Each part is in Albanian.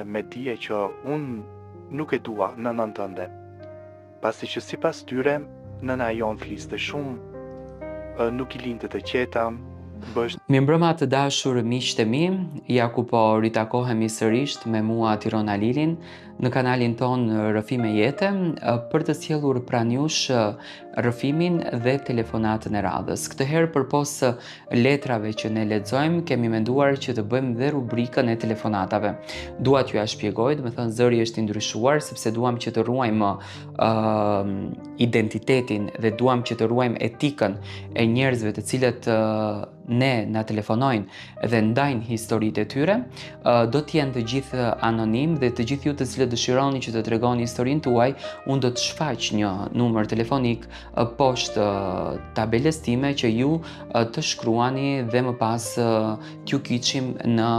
me dije që unë nuk e dua nënën tënde, pasi që sipas tyre nëna jonë fliste shumë, nuk I lindte të qeta, Mirëmbrëma të dashur miqtë e mi, ja ku po ritakohemi sërish me mua Tirona Lilin në kanalin ton Rrëfime Jete për të sjellur pranë jush rrëfimin dhe telefonatën e radhës. Këtë herë përpos letrave që ne lexojmë, kemi menduar që të bëjmë dhe rubrikën e telefonatave. Dua t'ju ja shpjegoj, do të thënë zëri është I ndryshuar sepse duam që të ruajmë identitetin dhe duam që të ruajmë etikën e njerëzve të cilët ne na telefonojnë dhe ndajnë historitë e tyre, do të jenë të gjithë anonim dhe të gjithë ju të cilët dëshironi që të tregoni historinë tuaj, unë do të shfaq një numër telefonik poshtë tabelës time që ju të shkruani dhe më pas t'ju kyçim në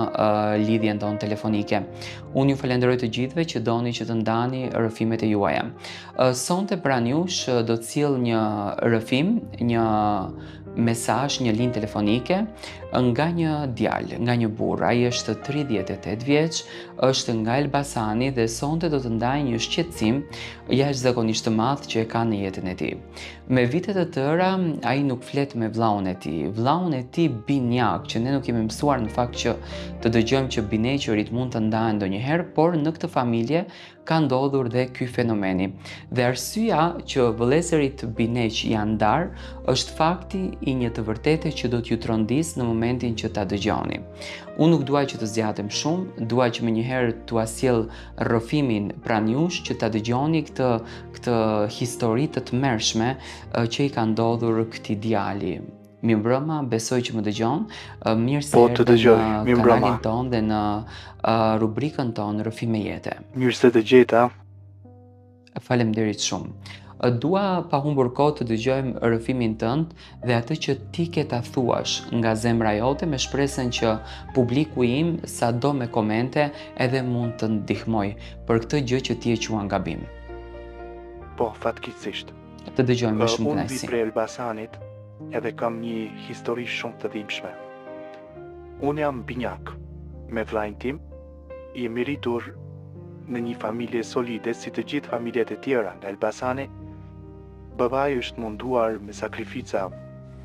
lidhjen tonë telefonike. Unë ju falenderoj të gjithëve që doni që të ndani rrëfimet e juaja. Sonte pranë jush do të sjell një rrëfim, një mesazh, një linjë telefonike nga një djalë, nga një burr. Ai është 38 vjeç, është nga Elbasani dhe sonte do të ndajë një shqetësim jashtëzakonisht të madh që e ka në jetën e tij. Me vite të tëra ai nuk flet me vllaun e tij. Vllaun e tij binjak, që ne nuk kemi mësuar në fakt që të dëgjojmë që bineqërit mund të ndahen ndonjëherë, por në këtë familje ka ndodhur dhe ky fenomeni. Dhe arsyeja që vëllezërit bineq janë ndar është fakti I një të vërtete që do t'ju trondis në momentin që ta dëgjoni. Unë nuk dua që të zgjatem shumë, dua që menjëherë t'ua sjell rrëfimin pranë jush që ta dëgjoni këtë histori të tmerrshme që I ka ndodhur këtij djali. Mirëmbrëma, besoj që më dëgjon. Mirë se erdhe në kanalin ton dhe në rubrikën ton Rrëfime Jete. Mirë se të gjeta. Faleminderit shumë. Dua pa humbur kohë të dëgjojmë rrëfimin tënd dhe atë që ti ke ta thuash nga zemra jote me shpresën që publiku im sado me komente edhe mund të ndihmoj për këtë gjë që ti e quan gabim. Po, fatkeqësisht. Të dëgjojmë me shumë kënaqësi. kënaqësi. Unë vi prej Elbasanit edhe kam një histori shumë të dhimbshme. Unë jam binjak me vllajën tim, jemi rritur në një familje solide si të gjithë familjet e tjera në Elbasani. Babai është munduar me sakrifica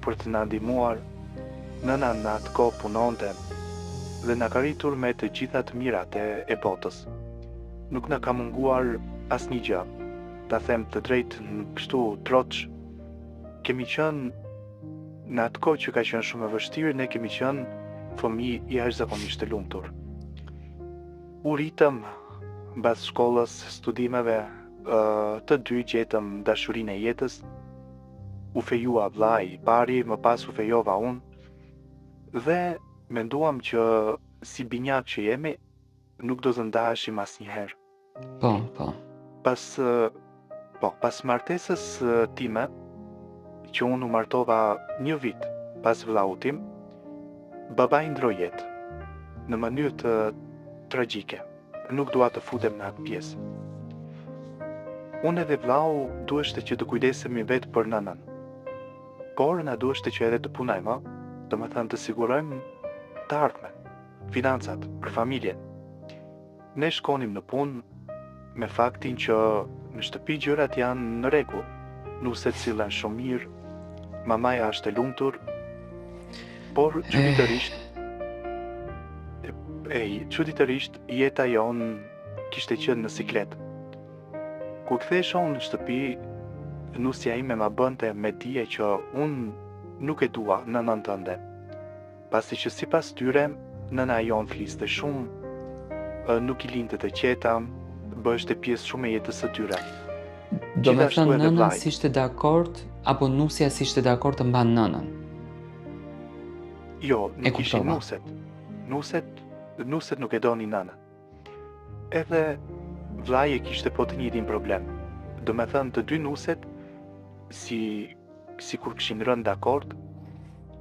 për të na ndihmuar, nëna në atë kohë punonte dhe na ka rritur me të gjitha të mirat e botës. Nuk na ka munguar asnjë gjë. Ta them të drejtë kështu troç, kemi qenë në atë kohë që ka qenë shumë e vështirë, ne kemi qenë fëmijë jashtëzakonisht të lumtur. U ritëm mbas shkollës, studimeve, të dy gjetëm dashurinë e jetës, u fejua vllai I pari, më pas u fejova unë dhe menduam që si binjak që jemi, nuk do të ndaheshim asnjëherë. Po. Pas martesës time, që unë u martova një vit pas vllaut tim, babai ndroi jetë në mënyrë të tragjike. Nuk dua të futem në atë pjesë. Unë edhe vllau duheshte që të kujdesemi vetë për nënën. Por na duheshte që edhe të punojmë, do të thënë të sigurojmë të ardhmen, financat për familjen. Ne shkonim në punë me faktin që në shtëpi gjërat janë në rregull, nuset sillen shumë mirë, mamaja është e lumtur, por çuditërisht jeta jon kishte qenë në siklet. Kur kthehesha unë në shtëpi, nusja ime ma bënte me dije që unë nuk e dua nënën tënde, pasi që sipas tyre nëna jon fliste shumë, nuk I lindte të qeta, bështe pjesë shumë e jetës së tyre. Do me thënë nëna si ishte dakord, apo nusja si ishte dakord të mban nënën? Jo, nuk ishin nuset. Nuset nuk e doni nënën. Edhe vllai e kishte po të njëjtin problem. Do me thënë të dy nuset, si kur kishin rënë dakord,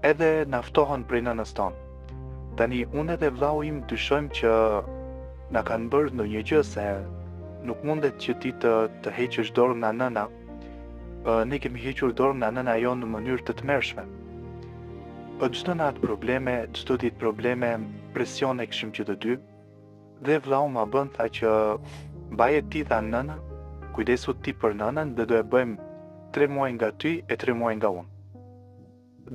edhe naftohen prej nënës tonë. Tani, unë edhe vllau im dyshojmë që na kanë bërë ndonjë gjë se nuk mundet që ti të heqësh dorën nga nëna. Ne kemi hequr dorën nga nëna jonë në mënyrë të tmerrshme. Çdo natë probleme, çdo ditë probleme, presione kishim që të dy. Dhe vllau ma bën tha që baje ti tha nënën, kujdesu ti për nënën dhe do e bëjmë 3 muaj nga ty e 3 muaj nga unë.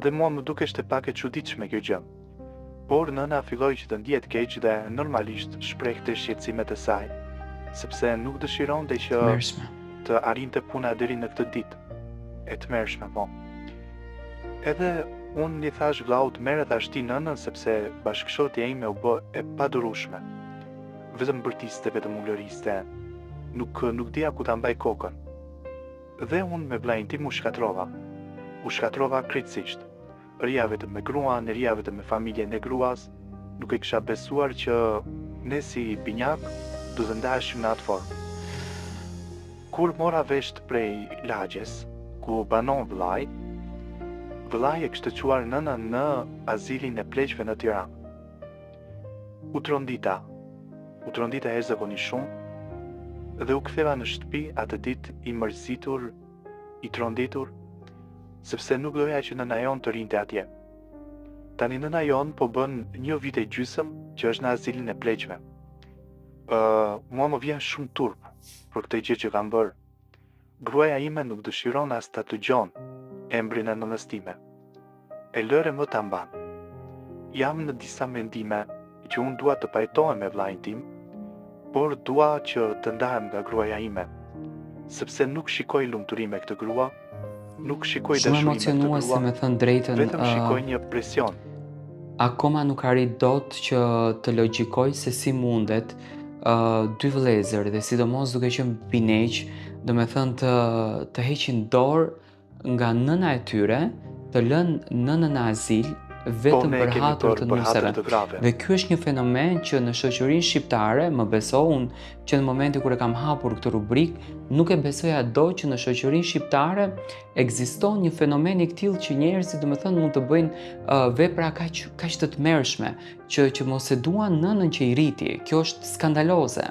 Dhe mua më dukeshte pak e çuditshme kjo gjë. Por nëna filloi që të ndihet keq dhe normalisht shprehte shqetësimet e saj, sepse nuk dëshironte që Mërshme. të arrinte puna deri në këtë ditë. E tmerrshme po. Edhe unë i thash vllaut merre tash ti nënën sepse bashkëshortja ime u bë e padurueshme. Vetëm bërtiste, vetëm ulëriste. Nuk dija ku ta mbaj kokën. Dhe unë me vllajin tim u shkatrova. U shkatrova krejtësisht. Rija vetëm me gruan, rija vetëm me familjen e gruas, nuk e kisha besuar që ne si binjak do të ndaheshim në atë formë. Kur mora vesh prej lagjes, ku banon vllai e kishte quar nënën në azilin e pleqve në Tiranë. U trondita herëzakonisht shumë dhe u ktheva në shtëpi atë ditë i mërzitur, i tronditur, sepse nuk doja që nëna jon të rinte atje. Tani nëna jon po bën 1 vit e gjysmë që është në azilin e pleqve. Mua më vjen shumë turp për këtë gjë që kam bërë. Gruaja ime nuk dëshiron as ta dëgjon embrin e nënës time. E lëre më ta mban. Jam në disa mendime që unë dua të pajtohem me vllajin tim, por dua që të ndahem nga gruaja ime, sepse nuk shikoj lumturi me këtë grua, nuk shikoj dashuri me këtë Emocionuese grua, me thënë drejtën. vetëm shikoj një presion. Akoma nuk arrit dot që të logjikoj se si mundet 2 vëllezër dhe sidomos duke qenë bineq, do me thënë të heqin dorë nga nëna e tyre, të lënë nënën në azil vetëm ne për kemi hatër të për hatër nuseve. të grave. Dhe ky është një fenomen që në shoqërinë shqiptare, më beso unë që në momentin kur e kam hapur këtë rubrik, nuk e besoja dot që në shoqërinë shqiptare ekziston një fenomen i tillë që njerëzit domethënë mund të bëjnë vepra kaq të tmerrshme, që mos e duan nënën që i rriti. Kjo është skandaloze.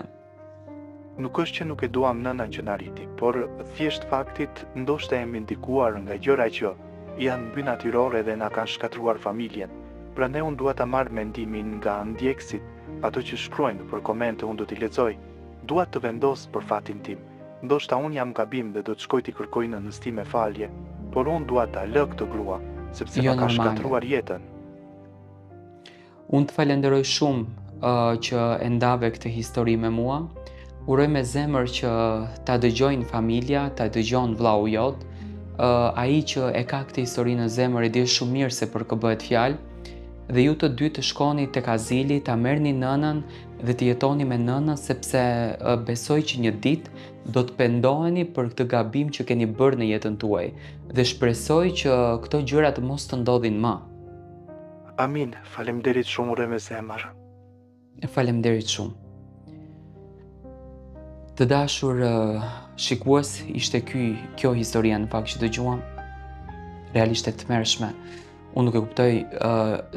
Nuk është që nuk e duam nënën që na rriti, por thjesht faktit ndoshta jemi ndikuar nga gjëra që janë mby natyrore dhe na kanë shkatruar familjen. Prandaj unë dua ta marr mendimin nga ndjekësit, ato që shkruajnë për komente unë do t'i lexoj. Dua të vendos për fatin tim. Ndoshta unë jam gabim dhe do të shkoj t'i kërkoj nënës time falje, por unë dua ta lë këtë grua, sepse Jo ma ka normale. shkatruar jetën. Unë të falenderoj shumë që e ndave këtë histori me mua. Uroj me zemër që ta dëgjojnë familja, ta dëgjon vllau jot. Ai që e ka këtë histori në zemër e di shumë mirë se për kë bëhet fjalë. Dhe ju të dy të shkoni tek azili, ta merrni nënën dhe të jetoni me nënën, sepse besoj që një ditë do të pendoheni për këtë gabim që keni bërë në jetën tuaj. Dhe shpresoj që këto gjëra të mos të ndodhin më. Amin, faleminderit shumë, uroj me zemër. Faleminderit shumë. Të dashur shikues, ishte kjo historia në fakt që dëgjuam. Realisht e tmerrshme. Unë nuk e kuptoj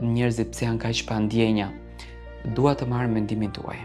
njerëzit pse janë kaq pa ndjenja. Dua të marr mendimin tuaj.